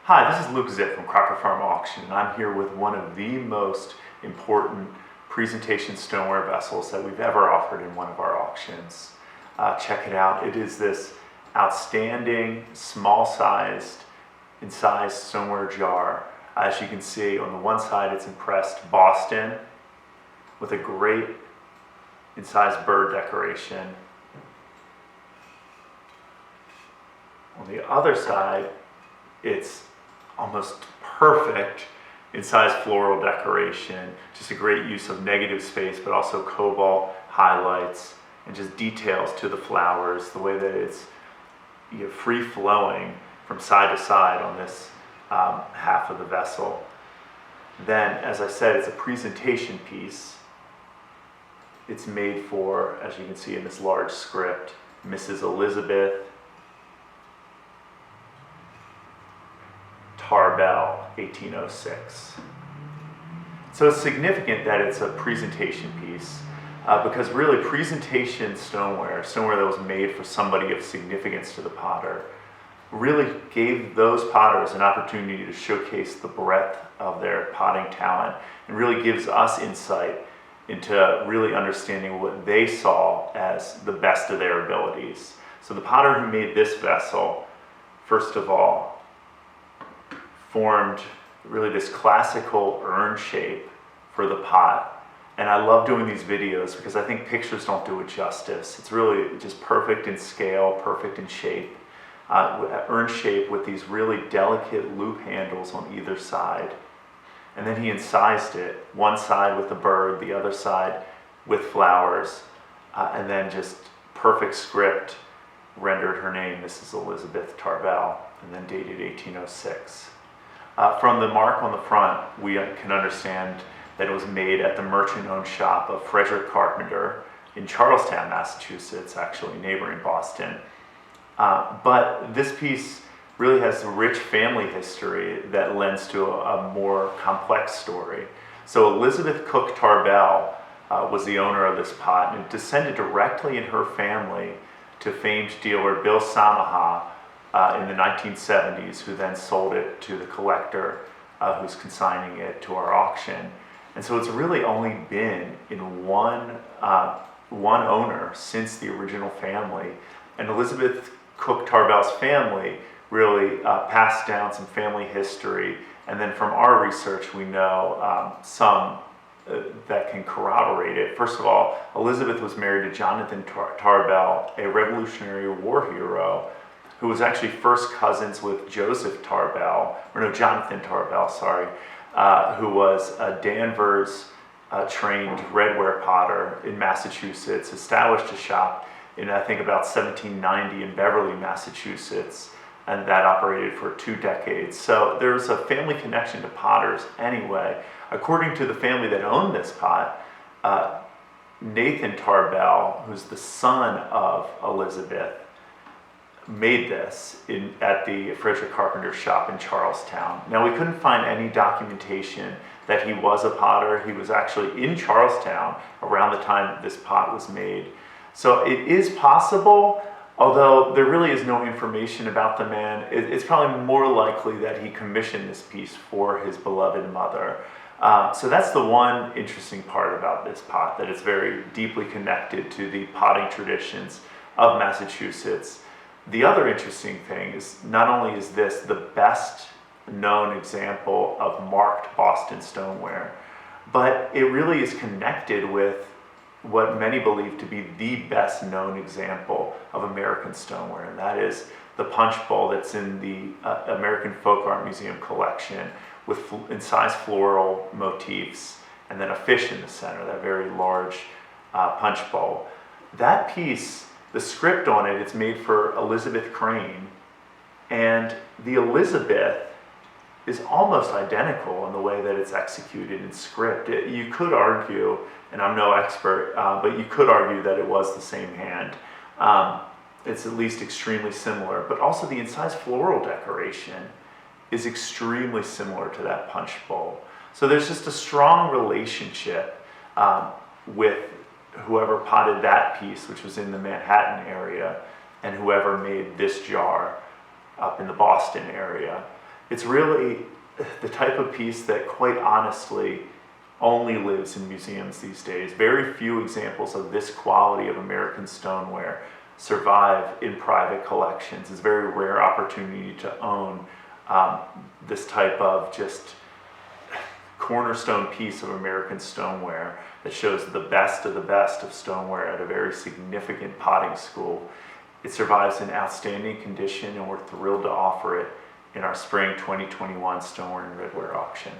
Hi, this is Luke Zipp from Crocker Farm Auction, and I'm here with one of the most important presentation stoneware vessels that we've ever offered in one of our auctions. Check it out. It is this outstanding, small-sized, incised stoneware jar. As you can see, on the one side it's impressed Boston with a great incised bird decoration. On the other side, it's almost perfect incised floral decoration, just a great use of negative space, but also cobalt highlights and just details to the flowers, the way that it's free flowing from side to side on this half of the vessel. Then, as I said, it's a presentation piece. It's made for, as you can see in this large script, Mrs. Elizabeth Tarbell, 1806. So it's significant that it's a presentation piece because really presentation stoneware that was made for somebody of significance to the potter, really gave those potters an opportunity to showcase the breadth of their potting talent and really gives us insight into really understanding what they saw as the best of their abilities. So the potter who made this vessel, first of all, formed really this classical urn shape for the pot. And I love doing these videos because I think pictures don't do it justice. It's really just perfect in scale, perfect in shape. Urn shape with these really delicate loop handles on either side. And then he incised it, one side with the bird, the other side with flowers, and then just perfect script rendered her name, Mrs. Elizabeth Tarbell, and then dated 1806. From the mark on the front, we can understand that it was made at the merchant-owned shop of Frederick Carpenter in Charlestown, Massachusetts, actually neighboring Boston. But this piece really has a rich family history that lends to a more complex story. So Elizabeth Cook Tarbell was the owner of this pot, and it descended directly in her family to famed dealer Bill Samaha in the 1970s, who then sold it to the collector who's consigning it to our auction. And so it's really only been in one owner since the original family. And Elizabeth Cook Tarbell's family really passed down some family history. And then from our research, we know some that can corroborate it. First of all, Elizabeth was married to Jonathan Tarbell, a Revolutionary War hero, who was actually first cousins with Jonathan Tarbell, who was a Danvers trained redware potter in Massachusetts, established a shop in, I think, about 1790 in Beverly, Massachusetts, and that operated for 2 decades. So there's a family connection to potters anyway. According to the family that owned this pot, Nathan Tarbell, who's the son of Elizabeth, made this at the Frederick Carpenter shop in Charlestown. Now, we couldn't find any documentation that he was a potter. He was actually in Charlestown around the time that this pot was made. So it is possible, although there really is no information about the man. It's probably more likely that he commissioned this piece for his beloved mother. So that's the one interesting part about this pot, that it's very deeply connected to the potting traditions of Massachusetts. The other interesting thing is not only is this the best known example of marked Boston stoneware, but it really is connected with what many believe to be the best known example of American stoneware, and that is the punch bowl that's in the American Folk Art Museum collection with incised floral motifs and then a fish in the center, that very large punch bowl. That piece, the script on it, it's made for Elizabeth Crane, and the Elizabeth is almost identical in the way that it's executed in script. You could argue, and I'm no expert, but you could argue that it was the same hand. It's at least extremely similar, but also the incised floral decoration is extremely similar to that punch bowl. So there's just a strong relationship with whoever potted that piece, which was in the Manhattan area, and whoever made this jar up in the Boston area. It's really the type of piece that, quite honestly, only lives in museums these days. Very few examples of this quality of American stoneware survive in private collections. It's a very rare opportunity to own this type of just cornerstone piece of American stoneware that shows the best of stoneware at a very significant potting school. It survives in outstanding condition, and we're thrilled to offer it in our spring 2021 Stoneware and Redware auction.